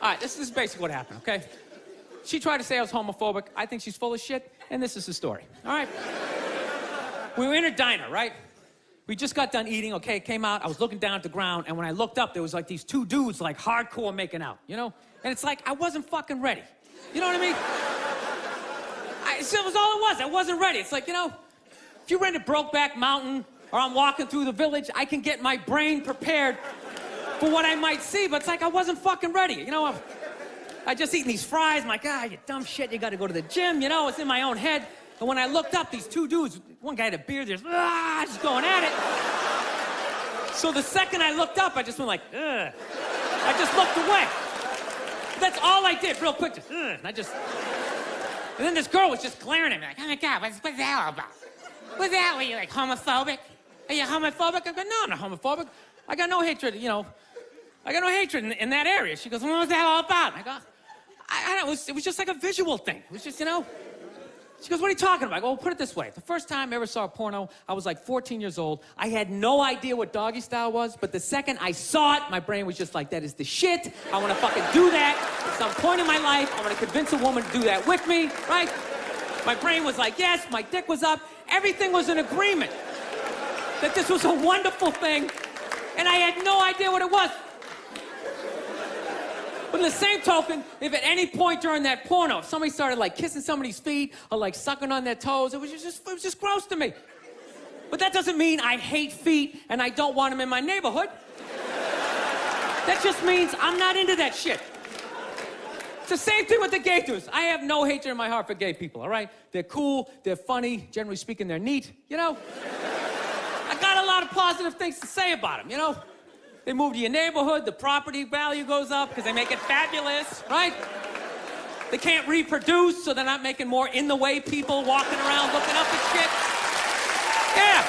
All right, this is basically what happened, okay? She tried to say I was homophobic. I think she's full of shit, and this is the story, all right? We were in a diner, right? We just got done eating, okay, it came out, I was looking down at the ground, and when I looked up, there was like these two dudes like hardcore making out, you know? And it's like, I wasn't fucking ready. You know what I mean? It was all it was, I wasn't ready. It's like, you know, if you rented Brokeback Mountain, or I'm walking through the village, I can get my brain prepared for what I might see, but it's like I wasn't fucking ready, you know? I just eaten these fries, I'm like, you dumb shit, you gotta go to the gym, you know? It's in my own head. And when I looked up, these two dudes, one guy had a beard, just going at it. So the second I looked up, I just went like, ugh. I just looked away. That's all I did, real quick, just, ugh. And then this girl was just glaring at me, like, oh my God, what's that all about? What's that? Were you like homophobic? Are you homophobic? I go, no, I'm not homophobic. I got no hatred, you know. I got no hatred in that area. She goes, well, what was that all about? And I go, I don't know, it was just like a visual thing. It was just, you know. She goes, what are you talking about? I go, well, put it this way. The first time I ever saw a porno, I was like 14 years old. I had no idea what doggy style was, but the second I saw it, my brain was just like, that is the shit. I want to fucking do that at some point in my life. I want to convince a woman to do that with me, right? My brain was like, yes, my dick was up. Everything was in agreement that this was a wonderful thing, and I had no idea what it was. But in the same token, if at any point during that porno, if somebody started like kissing somebody's feet or like sucking on their toes, it was just gross to me. But that doesn't mean I hate feet and I don't want them in my neighborhood. That just means I'm not into that shit. It's the same thing with the gay dudes. I have no hatred in my heart for gay people, all right? They're cool, they're funny, generally speaking, they're neat, you know? I got a lot of positive things to say about them, you know? They move to your neighborhood, the property value goes up because they make it fabulous, right? They can't reproduce, so they're not making more in-the-way people walking around looking up at shit. Yeah.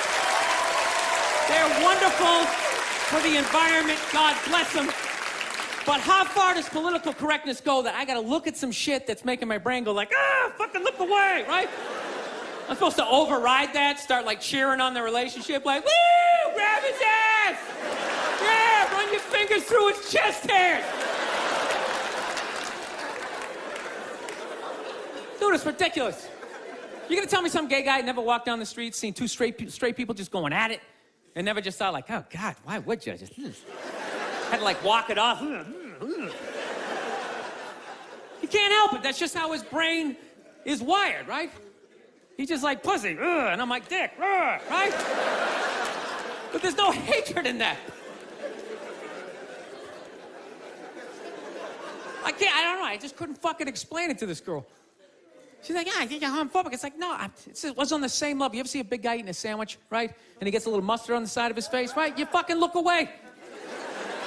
They're wonderful for the environment, God bless them. But how far does political correctness go that I gotta look at some shit that's making my brain go like, fucking look away, right? I'm supposed to override that, start like cheering on the relationship, like, woo, grab his ass! Yeah, run your fingers through his chest hairs! Dude, it's ridiculous. You're gonna tell me some gay guy never walked down the street, seen two straight people just going at it, and never just thought like, oh God, why would you? Just had to like walk it off. He can't help it, that's just how his brain is wired, right? He's just like, pussy, and I'm like, dick, right? But there's no hatred in that. I don't know, I just couldn't fucking explain it to this girl. She's like, I think you're homophobic. It's like, no, it was on the same level. You ever see a big guy eating a sandwich, right? And he gets a little mustard on the side of his face, right? You fucking look away.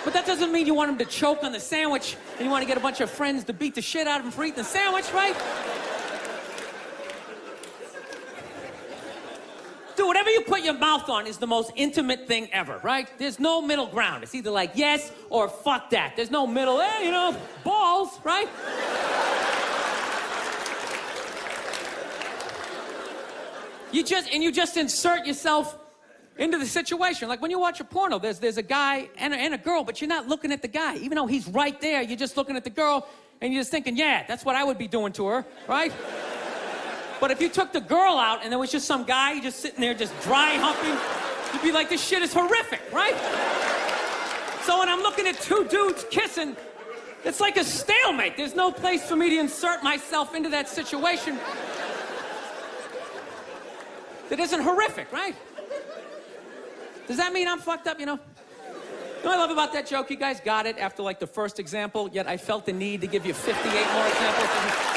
But that doesn't mean you want him to choke on the sandwich and you want to get a bunch of friends to beat the shit out of him for eating the sandwich, right? Dude, whatever you put your mouth on is the most intimate thing ever, right? There's no middle ground. It's either like yes or fuck that. There's no middle, you know, balls, right? You just insert yourself into the situation. Like when you watch a porno, there's a guy and a girl, but you're not looking at the guy. Even though he's right there, you're just looking at the girl and you're just thinking, yeah, that's what I would be doing to her, right? But if you took the girl out and there was just some guy just sitting there just dry humping, you'd be like, this shit is horrific, right? So when I'm looking at two dudes kissing, it's like a stalemate. There's no place for me to insert myself into that situation that isn't horrific, right? Does that mean I'm fucked up, you know? You know what I love about that joke? You guys got it after like the first example, yet I felt the need to give you 58 more examples.